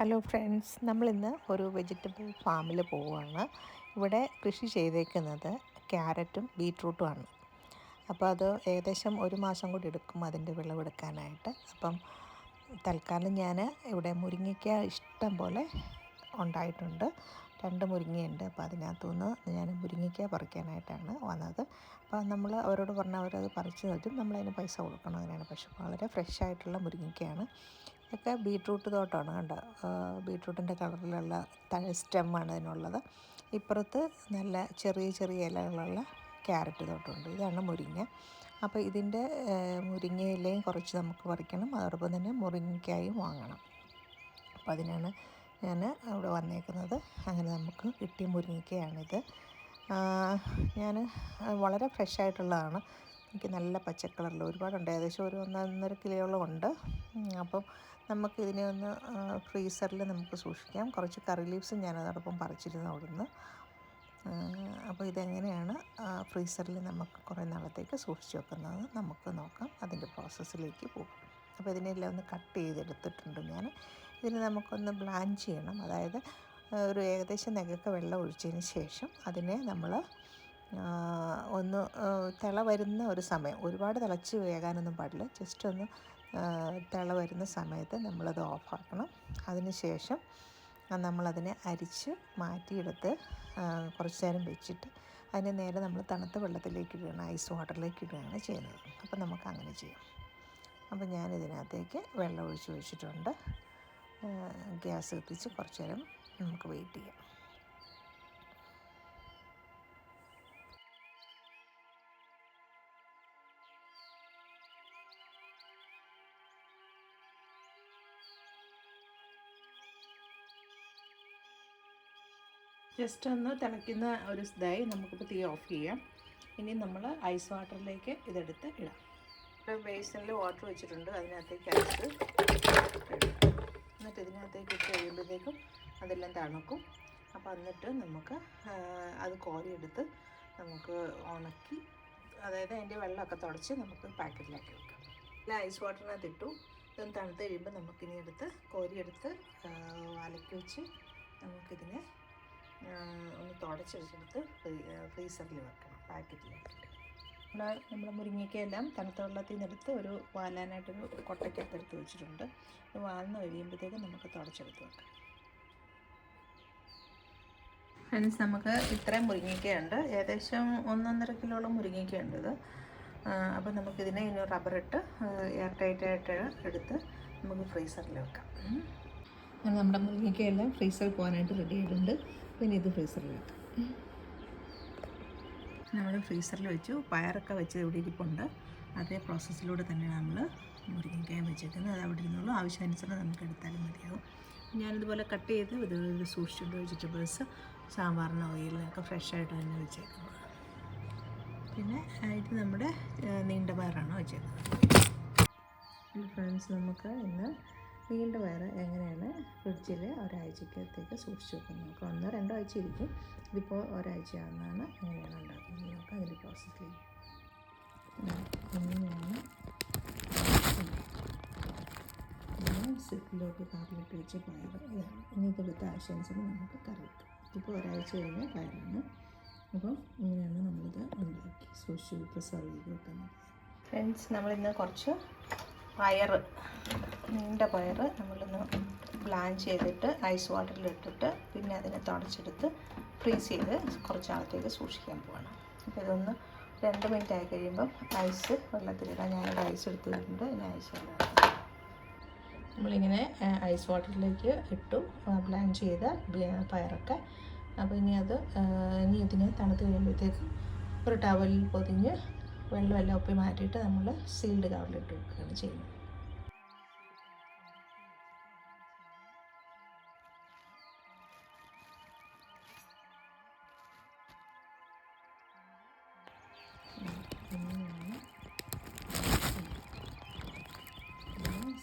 Hello friends, നമ്മളിന്ന് ഒരു vegetable ഫാമിൽ പോവുകയാണ്. ഇവിടെ കൃഷി ചെയ്തേക്കുന്നത് ക്യാരറ്റും ബീറ്റ്റൂട്ടുമാണ്. അപ്പോൾ അത് ഏകദേശം 1 മാസം കൂടി എടുക്കും അതിൻ്റെ വിളവെടുക്കാനായിട്ട്. അപ്പം തൽക്കാലം ഞാൻ ഇവിടെ മുരിങ്ങയ്ക്ക ഇഷ്ടം പോലെ ഉണ്ടായിട്ടുണ്ട്. 2 മുരിങ്ങയുണ്ട്. അപ്പോൾ അതിനകത്തുനിന്ന് ഞാൻ മുരിങ്ങയ്ക്ക പറിക്കാനായിട്ടാണ് വന്നത്. അപ്പോൾ നമ്മൾ അവരോട് പറഞ്ഞാൽ അവരത് പറിച്ച് തരും. നമ്മളതിന് പൈസ കൊടുക്കണം. അങ്ങനെയാണ്. പക്ഷേ വളരെ ഫ്രഷ് ആയിട്ടുള്ള മുരിങ്ങയ്ക്കയാണ്. ഇതൊക്കെ ബീറ്റ്റൂട്ട് തോട്ടമാണ് കണ്ടോ. ബീറ്റ്റൂട്ടിൻ്റെ കളറിലുള്ള സ്റ്റെമ്മാണ് ഇതിനുള്ളത്. ഇപ്പുറത്ത് നല്ല ചെറിയ ചെറിയ ഇലകളുള്ള ക്യാരറ്റ് തോട്ടമുണ്ട്. ഇതാണ് മുരിങ്ങ. അപ്പോൾ ഇതിൻ്റെ മുരിങ്ങയിലയും കുറച്ച് നമുക്ക് പറിക്കണം. അതോടൊപ്പം തന്നെ മുരിങ്ങയ്ക്കായും വാങ്ങണം. അപ്പോൾ അതിനാണ് ഞാൻ അവിടെ വന്നേക്കുന്നത്. അങ്ങനെ നമുക്ക് കിട്ടിയ മുരിങ്ങയ്ക്കയാണിത്. ഞാൻ വളരെ ഫ്രഷായിട്ടുള്ളതാണ്. എനിക്ക് നല്ല പച്ചക്കളറിൽ ഒരുപാടുണ്ട്. ഏകദേശം ഒരു 1.5 കിലോയോളം ഉണ്ട്. അപ്പം നമുക്കിതിനെ ഒന്ന് ഫ്രീസറിൽ നമുക്ക് സൂക്ഷിക്കാം. കുറച്ച് കറി ലീവ്സും ഞാൻ അതോടൊപ്പം പറിച്ചിരുന്നു അവിടുന്ന്. അപ്പോൾ ഇതെങ്ങനെയാണ് ഫ്രീസറിൽ നമുക്ക് കുറേ നാളത്തേക്ക് സൂക്ഷിച്ച് വെക്കുന്നത് നമുക്ക് നോക്കാം. അതിൻ്റെ പ്രോസസ്സിലേക്ക് പോകും. അപ്പോൾ ഇതിനെല്ലാം ഒന്ന് കട്ട് ചെയ്തെടുത്തിട്ടുണ്ട് ഞാൻ. ഇതിന് നമുക്കൊന്ന് ബ്ലാൻഡ് ചെയ്യണം. അതായത് ഒരു ഏകദേശം നെകക്ക വെള്ളം ഒഴിച്ചതിന് ശേഷം അതിനെ നമ്മൾ ഒന്ന് തിള വരുന്ന ഒരു സമയം, ഒരുപാട് തിളച്ച് വേകാനൊന്നും പാടില്ല. ജസ്റ്റ് ഒന്ന് തിള വരുന്ന സമയത്ത് നമ്മളത് ഓഫാക്കണം. അതിന് ശേഷം നമ്മളതിനെ അരിച്ച് മാറ്റിയെടുത്ത് കുറച്ച് നേരം വെച്ചിട്ട് അതിനെ നേരെ നമ്മൾ തണുത്ത വെള്ളത്തിലേക്ക് ഇടുകയാണ്, ഐസ് വാട്ടറിലേക്ക് ഇടുകയാണ് ചെയ്യുന്നത്. അപ്പോൾ നമുക്ക് അങ്ങനെ ചെയ്യാം. അപ്പോൾ ഞാനിതിനകത്തേക്ക് വെള്ളം ഒഴിച്ച് വെച്ചിട്ടുണ്ട്. ഗ്യാസ് കത്തിച്ച് കുറച്ച് നേരം നമുക്ക് വെയിറ്റ് ചെയ്യാം. ജസ്റ്റ് ഒന്ന് തിളയ്ക്കുന്ന ഒരു ഇതായി നമുക്കിപ്പോൾ തീ ഓഫ് ചെയ്യാം. ഇനി നമ്മൾ ഐസ് വാട്ടറിലേക്ക് ഇതെടുത്ത് ഇടാം. ഇപ്പോൾ ബേസിനിൽ വാട്ടർ വെച്ചിട്ടുണ്ട്. അതിനകത്തേക്ക് ഐസ് ഇടാം. എന്നിട്ട് ഇതിനകത്തേക്ക് ഇട്ട് കഴിയുമ്പോഴത്തേക്കും അതെല്ലാം തണുക്കും. അപ്പോൾ എന്നിട്ട് നമുക്ക് അത് കോരിയെടുത്ത് നമുക്ക് ഉണക്കി, അതായത് അതിൻ്റെ വെള്ളമൊക്കെ തുടച്ച് നമുക്ക് പാക്കറ്റിലാക്കി വെക്കാം. എല്ലാം ഐസ് വാട്ടറിനകത്ത് ഇട്ടു. ഇതൊന്ന് തണുത്ത് കഴിയുമ്പോൾ നമുക്കിനി എടുത്ത് കോരിയെടുത്ത് അലക്കി വെച്ച് നമുക്കിതിനെ ഒന്ന് തുടച്ചെടുത്ത് ഫ്രീസറിൽ വെക്കണം, പാക്കറ്റിലാക്കി. നമ്മുടെ മുരിങ്ങയ്ക്കയെല്ലാം തണുത്ത വെള്ളത്തിൽ നിന്നെടുത്ത് ഒരു വാലാനായിട്ടൊരു കൊട്ടയ്ക്കകത്തെടുത്ത് വെച്ചിട്ടുണ്ട്. ഇത് വാൽന്ന് കഴിയുമ്പോഴത്തേക്കും നമുക്ക് തുടച്ചെടുത്ത് വെക്കാം. ഫ്രണ്ട്സ്, നമുക്ക് ഇത്രയും മുരിങ്ങയ്ക്കയുണ്ട്. ഏകദേശം 1.5 കിലോളം മുരിങ്ങയ്ക്കയുണ്ട് ഇത്. അപ്പോൾ നമുക്കിതിനെ ഇനി റബ്ബറിട്ട് എയർ ടൈറ്റായിട്ട് എടുത്ത് നമുക്ക് ഫ്രീസറിൽ വെക്കാം. അങ്ങനെ നമ്മുടെ മുരിങ്ങയ്ക്കയെല്ലാം ഫ്രീസറിൽ പോകാനായിട്ട് റെഡി ആയിട്ടുണ്ട്. പിന്നെ ഇത് ഫ്രീസറിൽ വെക്കാം. നമ്മൾ ഫ്രീസറിൽ വെച്ചു. പയറൊക്കെ വെച്ച് ഇവിടെ ഇരിപ്പുണ്ട്. അതേ പ്രോസസ്സിലൂടെ തന്നെ നമ്മൾ മുരിങ്ങയ്ക്കായും വെച്ചേക്കുന്നത്. അത് അവിടെ ഇരുന്നുള്ളൂ. ആവശ്യാനുസരണം നമുക്ക് എടുത്താലും മതിയാവും. ഞാനിതുപോലെ കട്ട് ചെയ്ത് ഇത് സൂക്ഷിച്ചിട്ടുണ്ട്. വെജിറ്റബിൾസ്, സാമ്പാറിന് ഓയിലൊക്കെ ഫ്രഷായിട്ട് തന്നെ വെച്ചേക്കുന്നത്. പിന്നെ ഇത് നമ്മുടെ നീണ്ട പയറാണ് വെച്ചേക്കുന്നത്. ഫ്രണ്ട്സ്, നമുക്ക് ഇന്ന് നീണ്ട പയർ എങ്ങനെയാണ് ഫ്രിഡ്ജിൽ ഒരാഴ്ചക്കകത്തേക്ക് സൂക്ഷിച്ച് വെക്കുന്നത് നോക്കാം. 1-2 ആഴ്ച ഇരിക്കും. ഇതിപ്പോൾ ഒരാഴ്ചയാണെന്നാണ് എങ്ങനെയാണ് ഉണ്ടാക്കുന്നത് നോക്കാം. അതിൻ്റെ പ്രോസസ്സിലേക്ക് എങ്ങനെയാണ് സിപ്പിലോട്ട് കറിയിട്ട് വെച്ച പയർ ഇതാണ്. ഇനി ഇതെടുത്ത ആവശ്യാനുസരണം നമുക്ക് കറി വെക്കാം. ഇപ്പോൾ ഒരാഴ്ച കഴിഞ്ഞ പയറാണ്. അപ്പം ഇങ്ങനെയാണ് നമ്മളിത് ഉണ്ടാക്കി സൂക്ഷിച്ച് പ്രിസർവ് ചെയ്ത് വെക്കുന്നത്. ഫ്രണ്ട്സ്, നമ്മളിന്ന് കുറച്ച് നീണ്ട പയർ നമ്മളൊന്ന് ബ്ലാൻഡ് ചെയ്തിട്ട് ഐസ് വാട്ടറിൽ ഇട്ടിട്ട് പിന്നെ അതിനെ തുടച്ചെടുത്ത് ഫ്രീസ് ചെയ്ത് കുറച്ച് നാളത്തേക്ക് സൂക്ഷിക്കാൻ പോവാണ്. അപ്പോൾ ഇതൊന്ന് 2 മിനിറ്റ് ആയി കഴിയുമ്പം ഐസ് വെള്ളത്തിലിടാം. ഞാനിവിടെ ഐസ് എടുത്തിട്ടുണ്ട്. ഇനി ഐസ് വെള്ളം നമ്മളിങ്ങനെ ഐസ് വാട്ടറിലേക്ക് ഇട്ടു ബ്ലാൻഡ് ചെയ്ത പയറൊക്കെ. അപ്പോൾ ഇനി ഇതിനെ തണുത്ത് കഴിയുമ്പോഴത്തേക്കും ഒരു ടവലിൽ പൊതിഞ്ഞ് വെള്ളമെല്ലാം ഒപ്പി മാറ്റിയിട്ട് നമ്മൾ സീൽഡ് കവറിലിട്ട് വെക്കുകയാണ് ചെയ്യുന്നത്.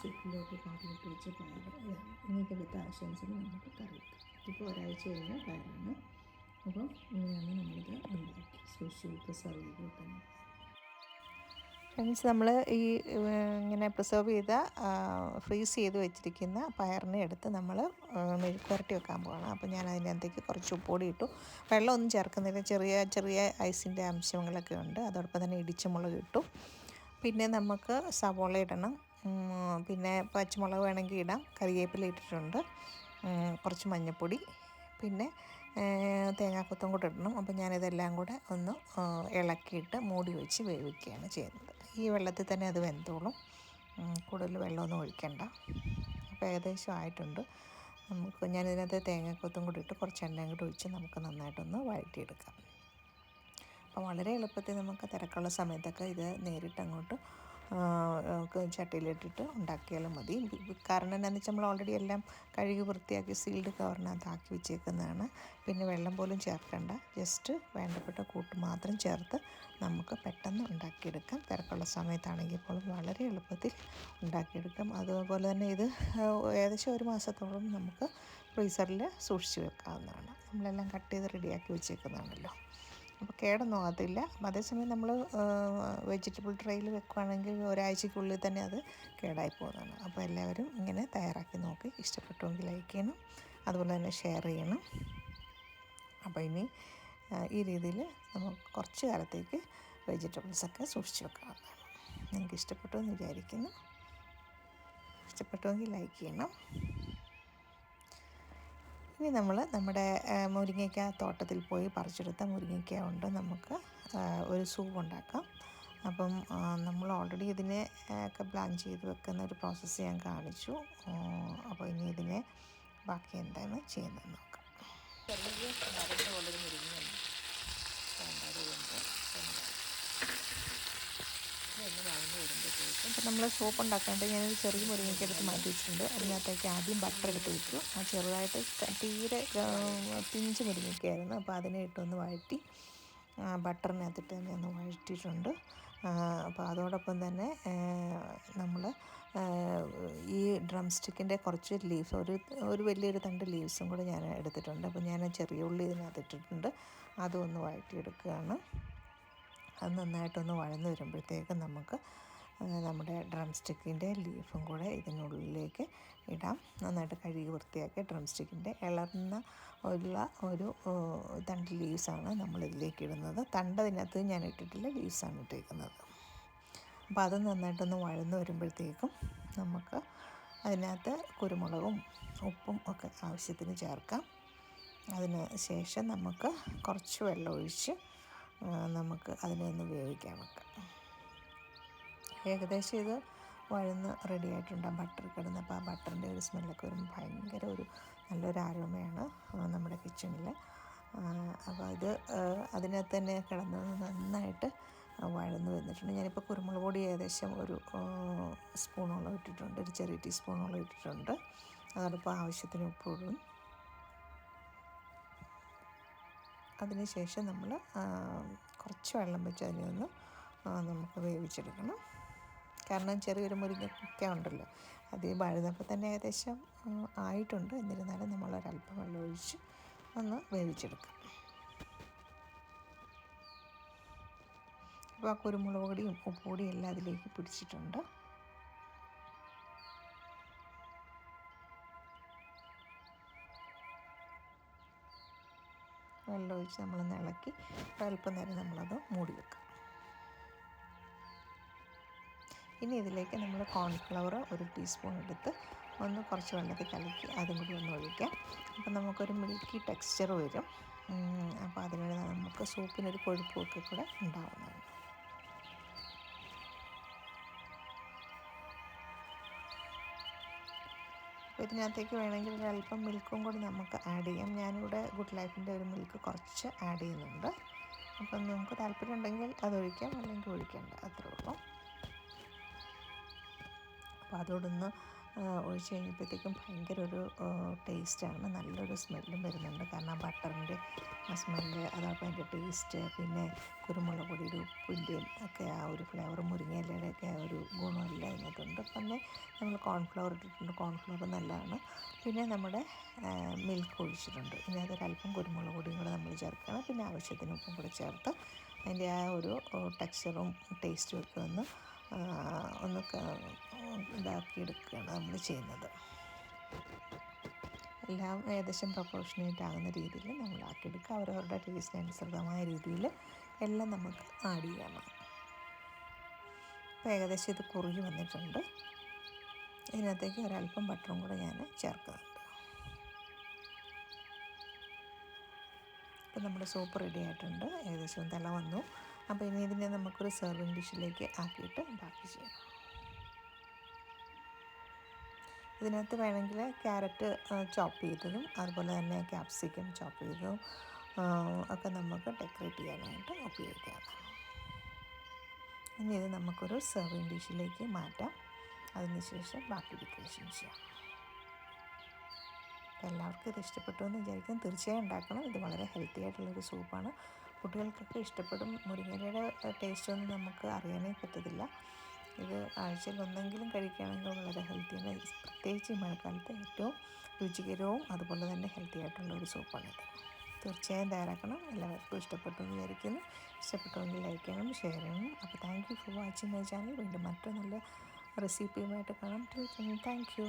സിപ്പിലോട്ട് കവറിലിട്ട് വെച്ച പയർ ഇതാണ്. ഇനി ഇതെടുത്ത ആവശ്യാനുസരണം നമുക്ക് കറി വെക്കാം. ഇപ്പോൾ ഒരാഴ്ച കഴിഞ്ഞ പയറാണ്. അപ്പം ഇങ്ങനെയാണ് നമ്മളിത് ഉണ്ടാക്കി സൂക്ഷിച്ച് പ്രിസർവ് ചെയ്ത് വെക്കുന്നത്. മീൻസ് നമ്മൾ ഈ ഇങ്ങനെ പ്രിസർവ് ചെയ്ത ഫ്രീസ് ചെയ്ത് വെച്ചിരിക്കുന്ന പയറിനെ എടുത്ത് നമ്മൾ മെഴുക്ക് പുരട്ടി വെക്കാൻ പോകണം. അപ്പോൾ ഞാൻ അതിനകത്തേക്ക് കുറച്ച് ഉപ്പുപൊടി ഇട്ടു. വെള്ളമൊന്നും ചേർക്കുന്നില്ല, ചെറിയ ചെറിയ ഐസിൻ്റെ അംശങ്ങളൊക്കെ ഉണ്ട്. അതോടൊപ്പം തന്നെ ഇടിച്ച മുളക് ഇട്ടു. പിന്നെ നമുക്ക് സവോള ഇടണം, പിന്നെ പച്ചമുളക് വേണമെങ്കിൽ ഇടാം, കറിവേപ്പില ഇട്ടിട്ടുണ്ട്, കുറച്ച് മഞ്ഞൾപ്പൊടി, പിന്നെ തേങ്ങാക്കൊത്തും കൂടെ ഇടണം. അപ്പോൾ ഞാനിതെല്ലാം കൂടെ ഒന്ന് ഇളക്കിയിട്ട് മൂടി വെച്ച് വേവിക്കുകയാണ് ചെയ്യുന്നത്. ഈ വെള്ളത്തിൽ തന്നെ അത് വെന്തോളും, കൂടുതൽ വെള്ളമൊന്നും ഒഴിക്കണ്ട. അപ്പോൾ ഏകദേശം ആയിട്ടുണ്ട്. ഞാനിതിനകത്ത് തേങ്ങാക്കൊത്തും കൂടി ഇട്ട് കുറച്ച് എണ്ണയും കൂടി ഒഴിച്ച് നമുക്ക് നന്നായിട്ടൊന്ന് വഴറ്റിയെടുക്കാം. അപ്പോൾ വളരെ എളുപ്പത്തിൽ നമുക്ക് തിരക്കുള്ള സമയത്തൊക്കെ ഇത് നേരിട്ട് അങ്ങോട്ട് ചട്ടിയിലിട്ടിട്ട് ഉണ്ടാക്കിയാലും മതി. കാരണം എന്താണെന്ന് വെച്ചാൽ നമ്മൾ ഓൾറെഡി എല്ലാം കഴുകി വൃത്തിയാക്കി സീൽഡ് കവറിനകത്ത് ആക്കി വെച്ചേക്കുന്നതാണ്. പിന്നെ വെള്ളം പോലും ചേർക്കേണ്ട, ജസ്റ്റ് വേണ്ടപ്പെട്ട കൂട്ട് മാത്രം ചേർത്ത് നമുക്ക് പെട്ടെന്ന് ഉണ്ടാക്കിയെടുക്കാം. തിരക്കുള്ള സമയത്താണെങ്കിൽ പോലും വളരെ എളുപ്പത്തിൽ ഉണ്ടാക്കിയെടുക്കാം. അതുപോലെ തന്നെ ഇത് ഏകദേശം 1 മാസത്തോളം നമുക്ക് ഫ്രീസറിൽ സൂക്ഷിച്ച് വെക്കാവുന്നതാണ്. നമ്മളെല്ലാം കട്ട് ചെയ്ത് റെഡിയാക്കി വെച്ചേക്കുന്നതാണല്ലോ, അപ്പോൾ കേടൊന്നും ആകത്തില്ല. അതേസമയം നമ്മൾ വെജിറ്റബിൾ ട്രേയിൽ വെക്കുകയാണെങ്കിൽ ഒരാഴ്ചയ്ക്കുള്ളിൽ തന്നെ അത് കേടായി പോകുന്നതാണ്. അപ്പോൾ എല്ലാവരും ഇങ്ങനെ തയ്യാറാക്കി നോക്കി ഇഷ്ടപ്പെട്ടുവെങ്കിൽ ലൈക്ക് ചെയ്യണം, അതുപോലെ തന്നെ ഷെയർ ചെയ്യണം. അപ്പോൾ ഇനി ഈ രീതിയിൽ നമുക്ക് കുറച്ച് കാലത്തേക്ക് വെജിറ്റബിൾസൊക്കെ സൂക്ഷിച്ച് വെക്കാവുന്നതാണ്. നിങ്ങൾക്ക് ഇഷ്ടപ്പെട്ടു എന്ന് വിചാരിക്കുന്നു. ഇഷ്ടപ്പെട്ടുവെങ്കിൽ ലൈക്ക് ചെയ്യണം. ഇനി നമ്മൾ നമ്മുടെ മുരിങ്ങയ്ക്ക തോട്ടത്തിൽ പോയി പറിച്ചെടുത്ത മുരിങ്ങയ്ക്ക കൊണ്ട് നമുക്ക് ഒരു സൂപ്പ് ഉണ്ടാക്കാം. അപ്പം നമ്മൾ ഓൾറെഡി ഇതിനെ ഒക്കെ പ്ലാൻ ചെയ്ത് വെക്കുന്ന ഒരു പ്രോസസ്സ് ഞാൻ കാണിച്ചു. അപ്പോൾ ഇനി ഇതിനെ ബാക്കി എന്താണ് ചെയ്യുന്നത് നോക്കാം. ചെറിയ മരത്തെ പോലൊരു മുരിങ്ങയുണ്ട്, ഒന്ന് വഴന്ന് വരുമ്പോഴത്തേക്കും ഇപ്പം നമ്മൾ സോപ്പ് ഉണ്ടാക്കാണ്ട് ഞാനൊരു ചെറിയ മുരിങ്ങയ്ക്ക എടുത്ത് മാറ്റി വെച്ചിട്ടുണ്ട്. അതിനകത്തേക്ക് ആദ്യം ബട്ടർ എടുത്ത് വെച്ചു. ആ ചെറുതായിട്ട് തീരെ പിഞ്ച് മുരിങ്ങയ്ക്കായിരുന്നു. അപ്പോൾ അതിനെ ഇട്ടൊന്ന് വഴറ്റി ബട്ടറിനകത്തിട്ട് തന്നെ ഒന്ന് വഴറ്റിയിട്ടുണ്ട്. അപ്പോൾ അതോടൊപ്പം തന്നെ നമ്മൾ ഈ ഡ്രം സ്റ്റിക്കിൻ്റെ കുറച്ച് ലീവ്സ്, ഒരു വലിയൊരു തണ്ട് ലീവ്സും കൂടെ ഞാൻ എടുത്തിട്ടുണ്ട്. അപ്പോൾ ഞാൻ ചെറിയ ഉള്ളി ഇതിനകത്ത് ഇട്ടിട്ടുണ്ട്, അതും ഒന്ന് വഴറ്റിയെടുക്കുകയാണ്. അത് നന്നായിട്ടൊന്ന് വഴന്ന് വരുമ്പോഴത്തേക്കും നമുക്ക് നമ്മുടെ ഡ്രം സ്റ്റിക്കിൻ്റെ ലീഫും കൂടെ ഇതിനുള്ളിലേക്ക് ഇടാം. നന്നായിട്ട് കഴുകി വൃത്തിയാക്കി ഡ്രം സ്റ്റിക്കിൻ്റെ ഇളർന്ന ഒരു തണ്ട് ലീവ്സാണ് നമ്മളിതിലേക്ക് ഇടുന്നത്. തണ്ടതിനകത്ത് ഞാൻ ഇട്ടിട്ടില്ല, ലീവ്സാണ് ഇട്ടേക്കുന്നത്. അപ്പോൾ അത് നന്നായിട്ടൊന്ന് വഴന്ന് വരുമ്പോഴത്തേക്കും നമുക്ക് അതിനകത്ത് കുരുമുളകും ഉപ്പും ഒക്കെ ആവശ്യത്തിന് ചേർക്കാം. അതിന് ശേഷം നമുക്ക് കുറച്ച് വെള്ളം ഒഴിച്ച് നമുക്ക് അതിനെ ഒന്ന് വേവിക്കാൻ വെക്കാം. ഏകദേശം ഇത് വഴന്ന് റെഡി ആയിട്ടുണ്ട്. ബട്ടർ കിടന്ന്, അപ്പോൾ ആ ബട്ടറിൻ്റെ ഒരു സ്മെല്ലൊക്കെ വരുമ്പോൾ ഭയങ്കര നല്ലൊരു ആരോമയാണ് നമ്മുടെ കിച്ചണിൽ. അപ്പോൾ ഇത് അതിനകത്ത് തന്നെ കിടന്ന് നന്നായിട്ട് വഴന്ന് വന്നിട്ടുണ്ട്. ഞാനിപ്പോൾ കുരുമുളക് പൊടി ഏകദേശം ഒരു സ്പൂണോളം ഇട്ടിട്ടുണ്ട്, ഒരു ചെറിയ ടീസ്പൂണോളം ഇട്ടിട്ടുണ്ട്. അതോടൊപ്പം ആവശ്യത്തിന് ഉപ്പ് ഇടും. അതിനുശേഷം നമ്മൾ കുറച്ച് വെള്ളം വെച്ച് അതിനെ ഒന്ന് നമുക്ക് വേവിച്ചെടുക്കണം. കാരണം ചെറിയൊരു മുരിങ്ങയ്ക്ക ഉണ്ടല്ലോ, അത് വഴുതപ്പോൾ തന്നെ ഏകദേശം ആയിട്ടുണ്ട്. എന്നിരുന്നാലും നമ്മളൊരല്പം വെള്ളം ഒഴിച്ച് ഒന്ന് വേവിച്ചെടുക്കാം. അപ്പോൾ ആ കുരുമുളക് പൊടിയും ഉപ്പുപൊടിയും എല്ലാം അതിലേക്ക് പിടിച്ചിട്ടുണ്ട്. വെള്ളം ഒഴിച്ച് നമ്മളൊന്ന് ഇളക്കി ഒരല്പം നേരം നമ്മളത് മൂടി വെക്കാം. ഇനി ഇതിലേക്ക് നമ്മൾ കോൺഫ്ലവർ ഒരു ടീസ്പൂൺ എടുത്ത് ഒന്ന് കുറച്ച് വെള്ളത്തിൽ കലക്കി അതും കൂടി ഒന്ന് ഒഴിക്കാം. അപ്പോൾ നമുക്കൊരു മിൽക്കി ടെക്സ്ചർ വരും. അപ്പോൾ അതിലൂടെ നമുക്ക് സൂപ്പിനൊരു കൊഴുപ്പൊക്കെ കൂടെ ഉണ്ടാവുന്നതാണ്. അപ്പോൾ ഇതിനകത്തേക്ക് വേണമെങ്കിൽ ഒരല്പം മിൽക്കും കൂടി നമുക്ക് ആഡ് ചെയ്യാം. ഞാനിവിടെ ഗുഡ് ലൈഫിൻ്റെ ഒരു മിൽക്ക് കുറച്ച് ആഡ് ചെയ്യുന്നുണ്ട്. അപ്പം നമുക്ക് താല്പര്യം ഉണ്ടെങ്കിൽ അതൊഴിക്കാം, അല്ലെങ്കിൽ ഒഴിക്കേണ്ട, അത്രേ ഉള്ളൂ. അപ്പോൾ അതോടൊന്ന് ഒഴിച്ച് കഴിഞ്ഞപ്പോഴത്തേക്കും ഭയങ്കര ഒരു ടേസ്റ്റാണ്, നല്ലൊരു സ്മെല്ലും വരുന്നുണ്ട്. കാരണം ആ ബട്ടറിൻ്റെ ആ സ്മെല്ല്, അതോടൊപ്പം അതിൻ്റെ ടേസ്റ്റ്, പിന്നെ കുരുമുളക് പൊടിയുടെ ഉപ്പിൻ്റെയും ഒക്കെ ആ ഒരു ഫ്ലേവർ, മുരിങ്ങയിലയുടെയൊക്കെ ആ ഒരു ഗുണമെല്ലാം ഇതിനകത്തുണ്ട്. പിന്നെ നമ്മൾ കോൺഫ്ലവർ ഇട്ടിട്ടുണ്ട്, കോൺഫ്ലവർ നല്ലതാണ്. പിന്നെ നമ്മുടെ മിൽക്ക് ഒഴിച്ചിട്ടുണ്ട്. ഇനി അതൊരല്പം കുരുമുളക് പൊടിയും കൂടെ നമ്മൾ ചേർക്കണം. പിന്നെ ആവശ്യത്തിന് ഉപ്പും കൂടെ ചേർത്ത് അതിൻ്റെ ആ ഒരു ടെക്സ്ചറും ടേസ്റ്റും ഒക്കെ ഒന്ന് ഒന്ന് ഇതാക്കിയെടുക്കുകയാണ് നമ്മൾ ചെയ്യുന്നത്. എല്ലാം ഏകദേശം പ്രൊപ്പോർഷനേറ്റ് ആകുന്ന രീതിയിൽ നമ്മൾ ആക്കിയെടുക്കുക. അവരവരുടെ ടേസ്റ്റിനനുസൃതമായ രീതിയിൽ എല്ലാം നമുക്ക് ആഡ് ചെയ്യണം. അപ്പോൾ ഏകദേശം ഇത് കുറുകി വന്നിട്ടുണ്ട്. ഇതിനകത്തേക്ക് ഒരല്പം ബട്ടറും കൂടെ ഞാൻ ചേർക്കുന്നുണ്ട്. അപ്പോൾ നമ്മുടെ സൂപ്പ് റെഡി ആയിട്ടുണ്ട്. ഏകദേശം തിള വന്നു. അപ്പോൾ ഇനി ഇതിനെ നമുക്കൊരു സെർവിങ് ഡിഷിലേക്ക് ആക്കിയിട്ട് ബാക്കി ചെയ്യാം. ഇതിനകത്ത് വേണമെങ്കിൽ ക്യാരറ്റ് ചോപ്പ് ചെയ്തതും അതുപോലെ തന്നെ ക്യാപ്സിക്കം ചോപ്പ് ചെയ്തതും ഒക്കെ നമുക്ക് ഡെക്കറേറ്റ് ചെയ്യാനായിട്ട് ഉപയോഗിക്കാം. ഇനി ഇത് നമുക്കൊരു സെർവിങ് ഡിഷിലേക്ക് മാറ്റാം. അതിനുശേഷം ബാക്കി ഡെക്കറേഷൻ ചെയ്യാം. അപ്പോൾ എല്ലാവർക്കും ഇത് ഇഷ്ടപ്പെട്ടു എന്ന് വിചാരിക്കും. തീർച്ചയായും ഉണ്ടാക്കണം. ഇത് വളരെ ഹെൽത്തി ആയിട്ടുള്ളൊരു സൂപ്പാണ്. കുട്ടികൾക്കൊക്കെ ഇഷ്ടപ്പെടും. മുരിങ്ങയിലയുടെ ടേസ്റ്റൊന്നും നമുക്ക് അറിയാനേ പറ്റത്തില്ല. ഇത് ആഴ്ചയിൽ ഒന്നെങ്കിലും കഴിക്കുകയാണെങ്കിൽ വളരെ ഹെൽത്തിയാണ്. പ്രത്യേകിച്ച് ഈ മഴക്കാലത്ത് ഏറ്റവും രുചികരവും അതുപോലെ തന്നെ ഹെൽത്തി ആയിട്ടുള്ള ഒരു സൂപ്പാണിത്. തീർച്ചയായും തയ്യാറാക്കണം. എല്ലാവർക്കും ഇഷ്ടപ്പെട്ടു എന്ന് വിചാരിക്കുന്നു. ഇഷ്ടപ്പെട്ടുവെങ്കിൽ ലൈക്ക് ചെയ്യണം, ഷെയർ ചെയ്യണം. അപ്പോൾ thank you for watching my channel. വീണ്ടും മറ്റൊരു നല്ല റെസിപ്പിയുമായിട്ട് കാണാം. Thank you.